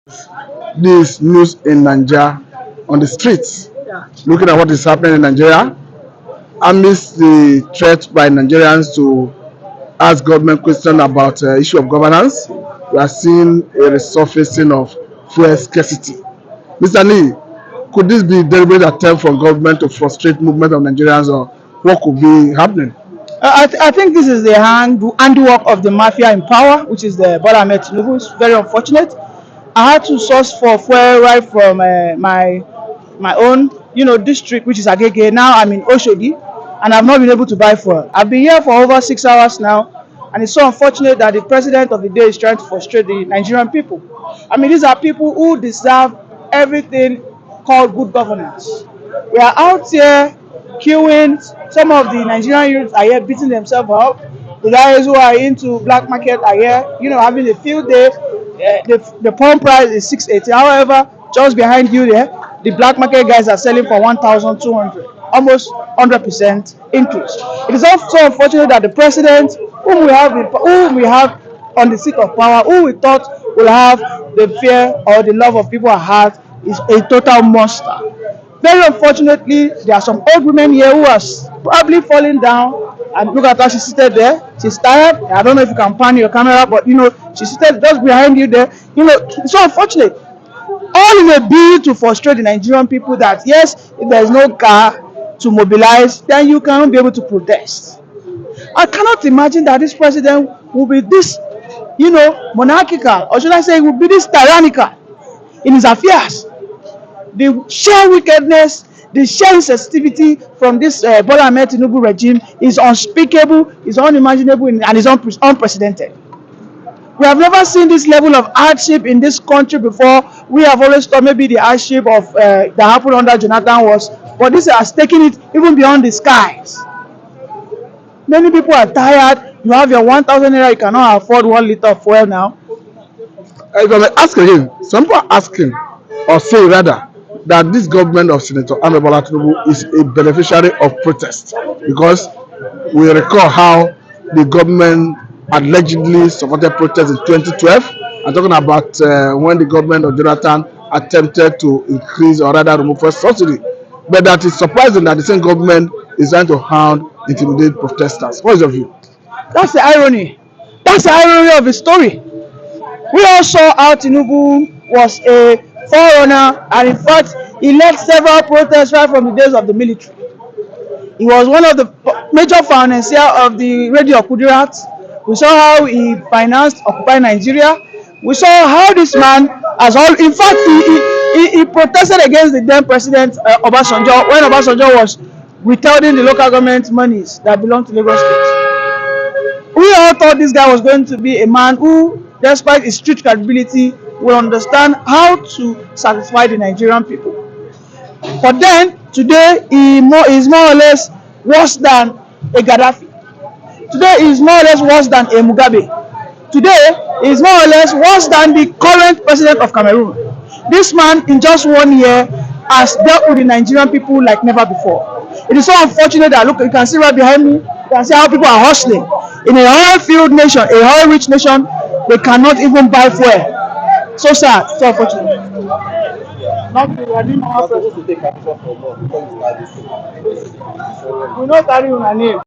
this news in Nigeria on the streets, looking at what is happening in Nigeria, amidst the threat by Nigerians to ask government questions about issue of governance. We are seeing a resurfacing of fuel scarcity. Mr. Lee, could this be a deliberate attempt from government to frustrate movement of Nigerians, or what could be happening? I think this is the handiwork of the mafia in power, which is the Bola Ahmed Tinubu. It's very unfortunate. I had to source for fuel right from my own, district, which is Agege. Now I'm in Oshodi, and I've not been able to buy fuel. I've been here for over 6 hours now, and it's so unfortunate that the president of the day is trying to frustrate the Nigerian people. I mean, these are people who deserve everything called good governance. We are out here queuing. Some of the Nigerian youths are here beating themselves up. The guys who are into black market are here, having a field day. The pump price is 680. However, just behind you there, the black market guys are selling for 1,200, almost 100% increase. It is also unfortunate that the president, whom we have on the seat of power, who we thought will have the fear or the love of people at heart, is a total monster. Very unfortunately, there are some old women here who are probably falling down. And look at her, she's seated there. She's tired. I don't know if you can pan your camera, but she's seated just behind you there. It's so unfortunate. All in a bid to frustrate the Nigerian people that yes, if there is no car to mobilize, then you cannot be able to protest. I cannot imagine that this president will be this, monarchical, or should I say, will be this tyrannical in his affairs. The sheer wickedness, the sheer insensitivity from this Bola Ahmed Tinubu regime is unspeakable, is unimaginable, and is unprecedented. We have never seen this level of hardship in this country before. We have always thought maybe the hardship of that happened under Jonathan was, but this has taken it even beyond the skies. Many people are tired. You have your 1,000 naira, you cannot afford 1 liter of fuel now. If I may ask again, some people are asking, or say rather, that this government of Senator Ahmed Bola Tinubu is a beneficiary of protest, because we recall how the government allegedly supported protests in 2012. I'm talking about when the government of Jonathan attempted to increase or rather remove first subsidy. But that is surprising that the same government is trying to hound, intimidate protesters. What is your view? That's the irony. That's the irony of the story. We all saw how Tinubu was a forerunner, and in fact, he led several protests right from the days of the military. He was one of the major financiers of the Radio Kudirat. We saw how he financed Occupy Nigeria. We saw how this man has all. In fact, he protested against the then president Obasanjo when Obasanjo was withholding the local government monies that belonged to Lagos State. We all thought this guy was going to be a man who, despite his street credibility, will understand how to satisfy the Nigerian people. But then, today, he is more or less worse than a Gaddafi. Today, he is more or less worse than a Mugabe. Today, he is more or less worse than the current president of Cameroon. This man, in just 1 year, has dealt with the Nigerian people like never before. It is so unfortunate that, look, you can see right behind me, you can see how people are hustling. In a oil-filled nation, a oil-rich nation, they cannot even buy fuel. So sad, so unfortunate. Not we are doing our president. We not carry on a name.